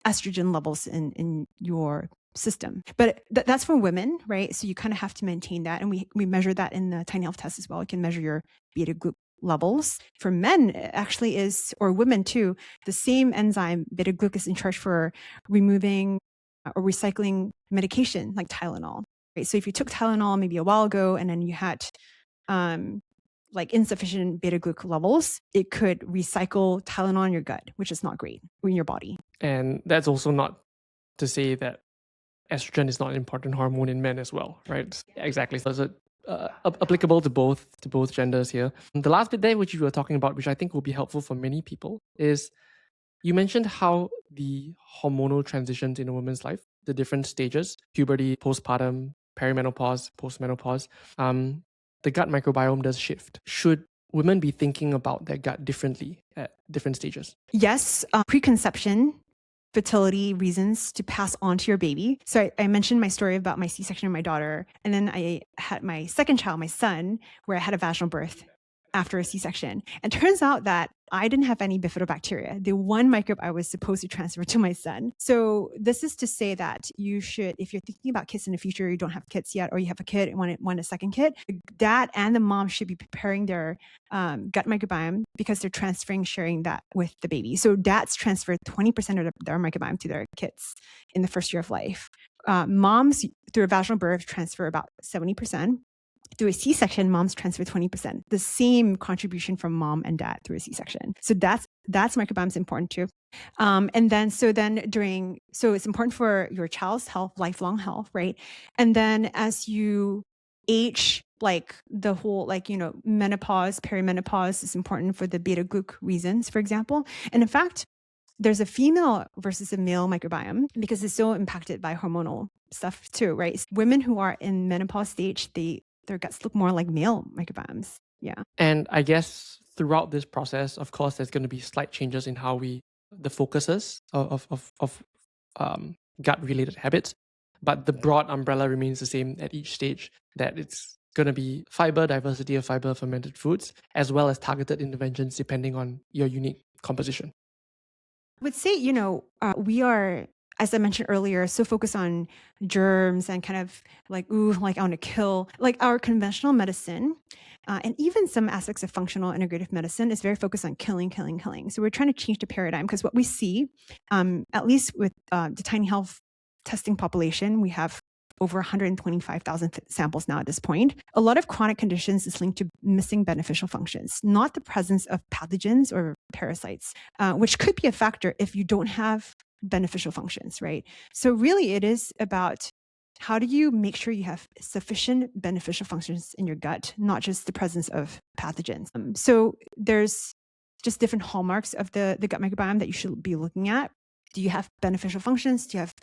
estrogen levels in your system. But that's for women, right? So you kind of have to maintain that. And we measure that in the tiny health test as well. You can measure your beta gluc levels. For men, it actually is, or women too, the same enzyme, beta gluc, is in charge for removing or recycling medication like Tylenol. Right? So if you took Tylenol maybe a while ago and then you had like insufficient beta gluc levels, it could recycle Tylenol in your gut, which is not great in your body. And that's also not to say that estrogen is not an important hormone in men as well, right? Exactly. So it's applicable to both genders here. The last bit there, which you were talking about, which I think will be helpful for many people, is you mentioned how the hormonal transitions in a woman's life, the different stages, puberty, postpartum, perimenopause, postmenopause, the gut microbiome does shift. Should women be thinking about their gut differently at different stages? Yes, preconception, fertility reasons to pass on to your baby. So I mentioned my story about my C-section of my daughter, and then I had my second child, my son, where I had a vaginal birth after a C-section. And turns out that I didn't have any bifidobacteria, the one microbe I was supposed to transfer to my son. So this is to say that you should, if you're thinking about kids in the future, you don't have kids yet, or you have a kid and want a second kid, the dad and the mom should be preparing their gut microbiome, because they're sharing that with the baby. So dads transfer 20% of their microbiome to their kids in the first year of life. Moms, through a vaginal birth, transfer about 70%. Through a C-section, moms transfer 20%. The same contribution from mom and dad through a C-section. So that's microbiome is important too. And then so it's important for your child's health, lifelong health, right? And then as you age, like the whole, menopause, perimenopause is important for the beta gluc reasons, for example. And in fact, there's a female versus a male microbiome because it's so impacted by hormonal stuff too, right? Women who are in menopause stage, their guts look more like male microbiomes. Yeah. And I guess throughout this process, of course, there's going to be slight changes in how the focuses of gut-related habits, but the broad umbrella remains the same at each stage, that it's going to be fiber, diversity of fiber, fermented foods, as well as targeted interventions depending on your unique composition. I would say, we are, as I mentioned earlier, so focused on germs and kind of like, I want to kill. Like our conventional medicine, and even some aspects of functional integrative medicine is very focused on killing. So we're trying to change the paradigm, because what we see, at least with the tiny health testing population, we have over 125,000 samples now at this point. A lot of chronic conditions is linked to missing beneficial functions, not the presence of pathogens or parasites, which could be a factor if you don't have beneficial functions, right? So really it is about how do you make sure you have sufficient beneficial functions in your gut, not just the presence of pathogens. So there's just different hallmarks of the gut microbiome that you should be looking at. Do you have beneficial functions? Do you have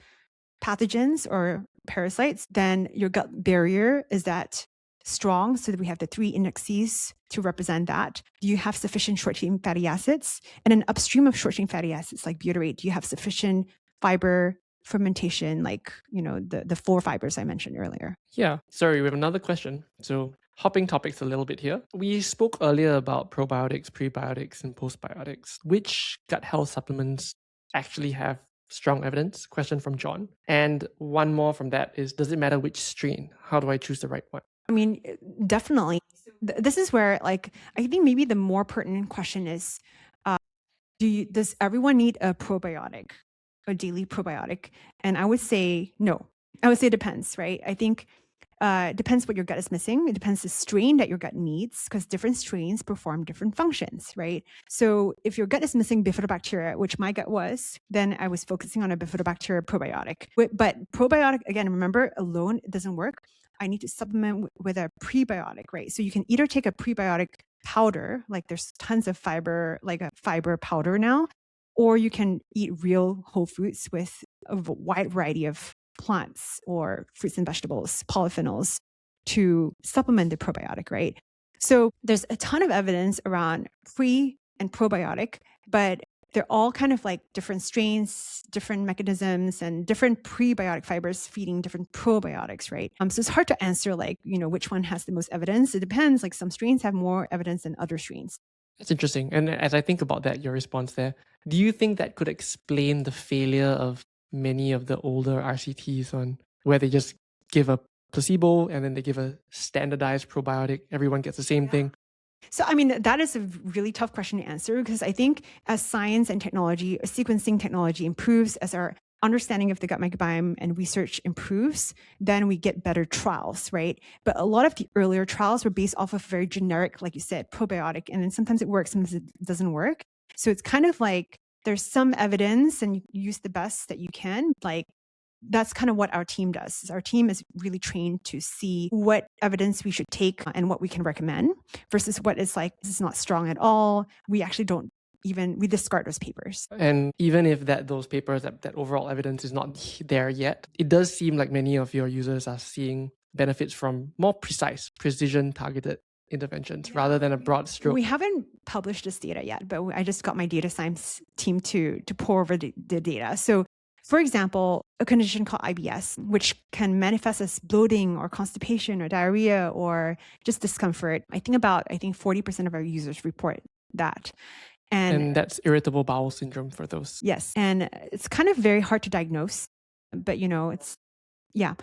pathogens or parasites? Then your gut barrier, is that strong? So that we have the 3 indexes to represent that. Do you have sufficient short-chain fatty acids? And then upstream of short-chain fatty acids like butyrate, do you have sufficient fiber fermentation, like, the 4 fibers I mentioned earlier? Yeah. Sorry, we have another question. So hopping topics a little bit here. We spoke earlier about probiotics, prebiotics, and postbiotics. Which gut health supplements actually have strong evidence? Question from John. And one more from that is, does it matter which strain? How do I choose the right one? I mean, definitely. This is where, I think maybe the more pertinent question is, does everyone need a probiotic, a daily probiotic? And I would say no. I would say it depends, right? I think it depends what your gut is missing. It depends the strain that your gut needs, because different strains perform different functions, right? So if your gut is missing bifidobacteria, which my gut was, then I was focusing on a bifidobacteria probiotic. But probiotic, again, remember, alone it doesn't work. I need to supplement with a prebiotic, right? So you can either take a prebiotic powder, like there's tons of fiber, like a fiber powder now, or you can eat real whole foods with a wide variety of plants or fruits and vegetables, polyphenols, to supplement the probiotic, right? So there's a ton of evidence around pre and probiotic, but they're all kind of like different strains, different mechanisms, and different prebiotic fibers feeding different probiotics, right? So it's hard to answer which one has the most evidence. It depends. Like some strains have more evidence than other strains. That's interesting. And as I think about that, your response there, do you think that could explain the failure of many of the older RCTs on where they just give a placebo and then they give a standardized probiotic. Everyone gets the same thing. So, I mean, that is a really tough question to answer because I think as science and technology, sequencing technology improves, as our understanding of the gut microbiome and research improves, then we get better trials, right? But a lot of the earlier trials were based off of very generic, like you said, probiotic. And then sometimes it works, sometimes it doesn't work. So it's kind of like there's some evidence and you use the best that you can. Like that's kind of what our team does. Our team is really trained to see what evidence we should take and what we can recommend versus what is like, this is not strong at all. We actually don't even, we discard those papers. And even if those papers, that overall evidence is not there yet, it does seem like many of your users are seeing benefits from more precise, precision targeted interventions rather than a broad stroke. We haven't published this data yet, but I just got my data science team to pour over the data. So for example, a condition called IBS, which can manifest as bloating or constipation or diarrhea or just discomfort. I think 40% of our users report that. And that's irritable bowel syndrome for those. Yes. And it's kind of very hard to diagnose, but it's, yeah.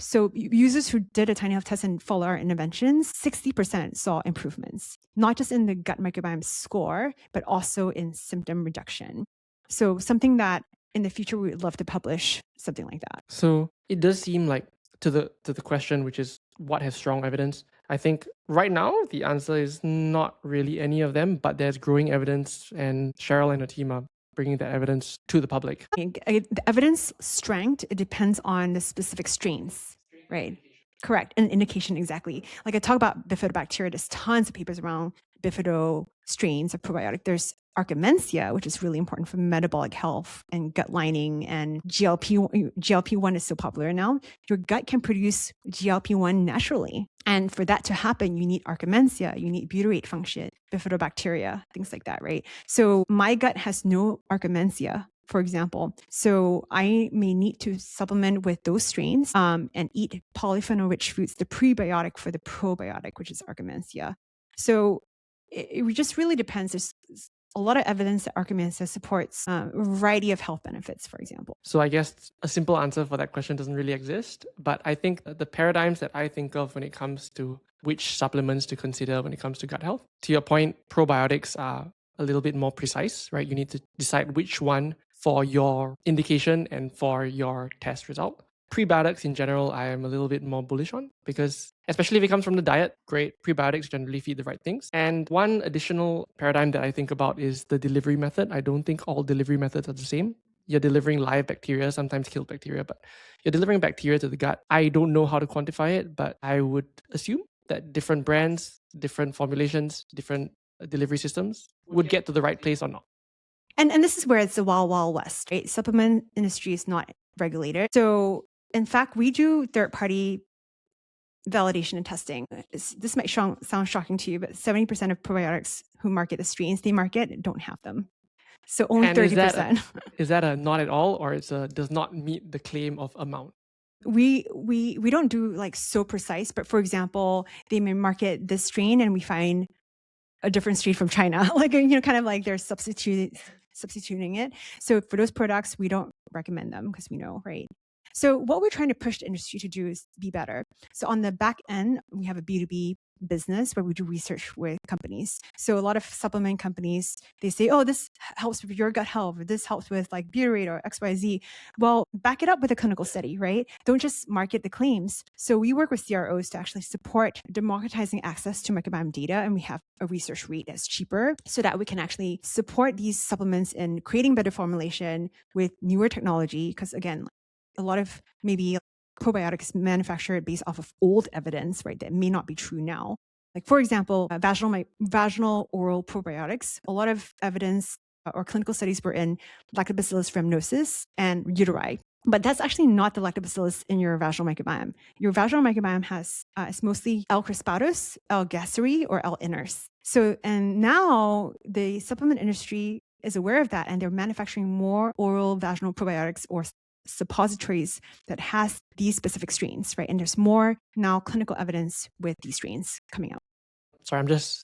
So users who did a tiny health test and follow our interventions, 60% saw improvements, not just in the gut microbiome score, but also in symptom reduction. So something that in the future we would love to publish, something like that. So it does seem like to the question, which is what has strong evidence, I think right now the answer is not really any of them, but there's growing evidence and Cheryl and her team are bringing that evidence to the public. The evidence strength, it depends on the specific strains, right? Correct. An indication, exactly. Like I talk about bifidobacteria, there's tons of papers around bifido strains of probiotic. There's Archimensea, which is really important for metabolic health and gut lining, and GLP-1 is so popular now. Your gut can produce GLP-1 naturally. And for that to happen, you need Archimensea, you need butyrate function, bifidobacteria, things like that, right? So my gut has no Archimensea, for example. So I may need to supplement with those strains and eat polyphenol-rich foods, the prebiotic for the probiotic, which is Archimensea. So it just really depends. There's a lot of evidence that Archimensea supports a variety of health benefits, for example. So I guess a simple answer for that question doesn't really exist, but I think the paradigms that I think of when it comes to which supplements to consider when it comes to gut health, to your point, probiotics are a little bit more precise, right? You need to decide which one for your indication and for your test result. Prebiotics in general, I am a little bit more bullish on because especially if it comes from the diet, great. Prebiotics generally feed the right things. And one additional paradigm that I think about is the delivery method. I don't think all delivery methods are the same. You're delivering live bacteria, sometimes killed bacteria, but you're delivering bacteria to the gut. I don't know how to quantify it, but I would assume that different brands, different formulations, different delivery systems would get to the right place or not. And this is where it's the wild, wild west, right? Supplement industry is not regulated. So in fact, we do third-party validation and testing. This might sound shocking to you, but 70% of probiotics who market the strains they market don't have them. So only 30%. Is that a not at all, or it's a does not meet the claim of amount? We don't do like so precise, but for example, they may market this strain and we find a different strain from China, like kind of like they're substituting it. So for those products, we don't recommend them because we know, right? So what we're trying to push the industry to do is be better. So on the back end, we have a B2B business where we do research with companies. So a lot of supplement companies, they say, oh, this helps with your gut health, or this helps with like butyrate or XYZ. Well, back it up with a clinical study, right? Don't just market the claims. So we work with CROs to actually support democratizing access to microbiome data. And we have a research rate that's cheaper so that we can actually support these supplements in creating better formulation with newer technology. Because again, a lot of maybe probiotics manufactured based off of old evidence, right, that may not be true now. Like, for example, vaginal oral probiotics, a lot of evidence or clinical studies were in Lactobacillus rhamnosus and uteri. But that's actually not the lactobacillus in your vaginal microbiome. Your vaginal microbiome has, it's mostly L. crispatus, L. gasseri, or L. iners. So, and now the supplement industry is aware of that, and they're manufacturing more oral vaginal probiotics or suppositories that has these specific strains, right? And there's more now clinical evidence with these strains coming out. Sorry, I'm just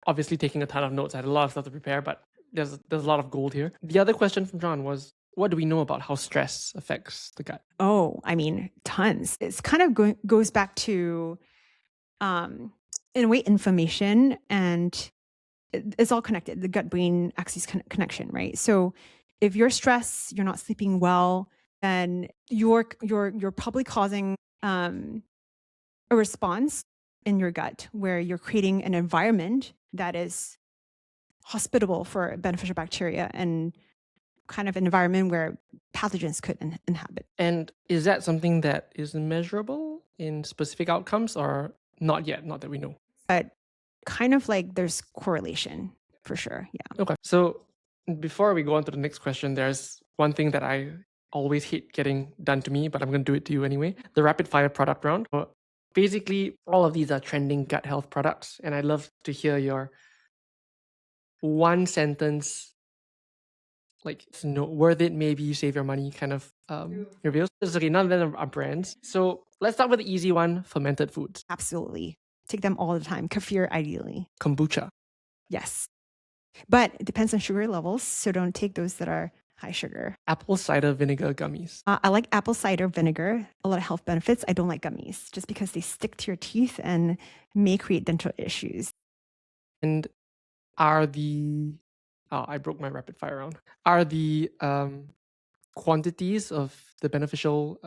obviously taking a ton of notes. I had a lot of stuff to prepare, but there's a lot of gold here. The other question from John was, what do we know about how stress affects the gut? Oh, I mean, tons. It's kind of goes back to, in a way, inflammation, and it's all connected. The gut-brain axis connection, right? So, if you're stressed, you're not sleeping well, then you're probably causing a response in your gut where you're creating an environment that is hospitable for beneficial bacteria and kind of an environment where pathogens could inhabit. And is that something that is measurable in specific outcomes or not yet? Not that we know. But kind of like there's correlation for sure. Yeah. Okay. So before we go on to the next question, there's one thing that I always hate getting done to me, but I'm going to do it to you anyway. The rapid fire product round. Basically, all of these are trending gut health products, and I'd love to hear your one sentence, like it's worth it, maybe you save your money kind of reviews. It's okay, none of them are brands. So let's start with the easy one, fermented foods. Absolutely. Take them all the time. Kefir, ideally. Kombucha. Yes. But it depends on sugar levels, so don't take those that are high sugar. Apple cider vinegar gummies. I like apple cider vinegar, a lot of health benefits. I don't like gummies just because they stick to your teeth and may create dental issues. And are the, I broke my rapid fire round. Are the quantities of the beneficial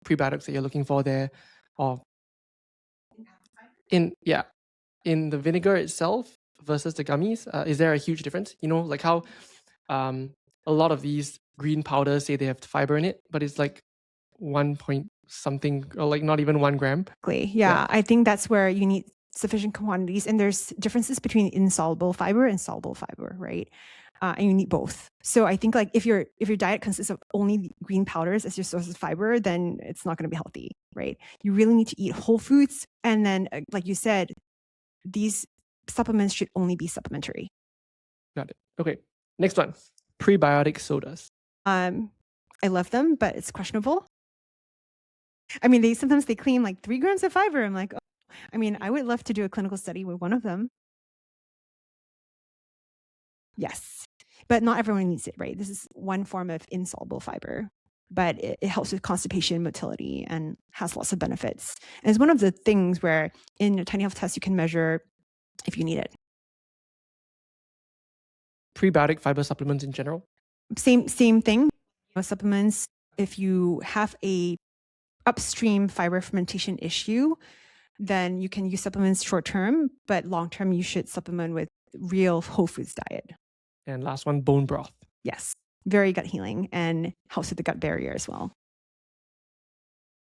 prebiotics that you're looking for there, or in the vinegar itself versus the gummies, is there a huge difference? Like how a lot of these green powders say they have fiber in it, but it's like 1 point something, or like not even 1 gram. Yeah, I think that's where you need sufficient quantities, and there's differences between insoluble fiber and soluble fiber, right? And you need both. So I think like if your diet consists of only green powders as your source of fiber, then it's not going to be healthy, right? You really need to eat whole foods, and then like you said, these supplements should only be supplementary. Got it. Okay, next one, prebiotic sodas. I love them, but it's questionable. I mean, they sometimes claim like 3 grams of fiber. I'm like, oh. I mean, I would love to do a clinical study with one of them. Yes, but not everyone needs it, right? This is one form of insoluble fiber, but it helps with constipation, motility, and has lots of benefits. And it's one of the things where in a tiny health test, you can measure if you need it. Prebiotic fiber supplements in general? Same thing. Supplements, if you have a upstream fiber fermentation issue, then you can use supplements short term, but long term, you should supplement with real whole foods diet. And last one, bone broth. Yes, very gut healing and helps with the gut barrier as well.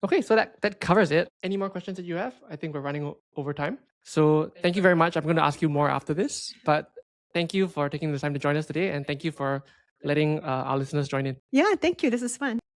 Okay, so that covers it. Any more questions that you have? I think we're running over time. So thank you very much. I'm going to ask you more after this, but thank you for taking the time to join us today, and thank you for letting our listeners join in. Yeah, thank you. This is fun.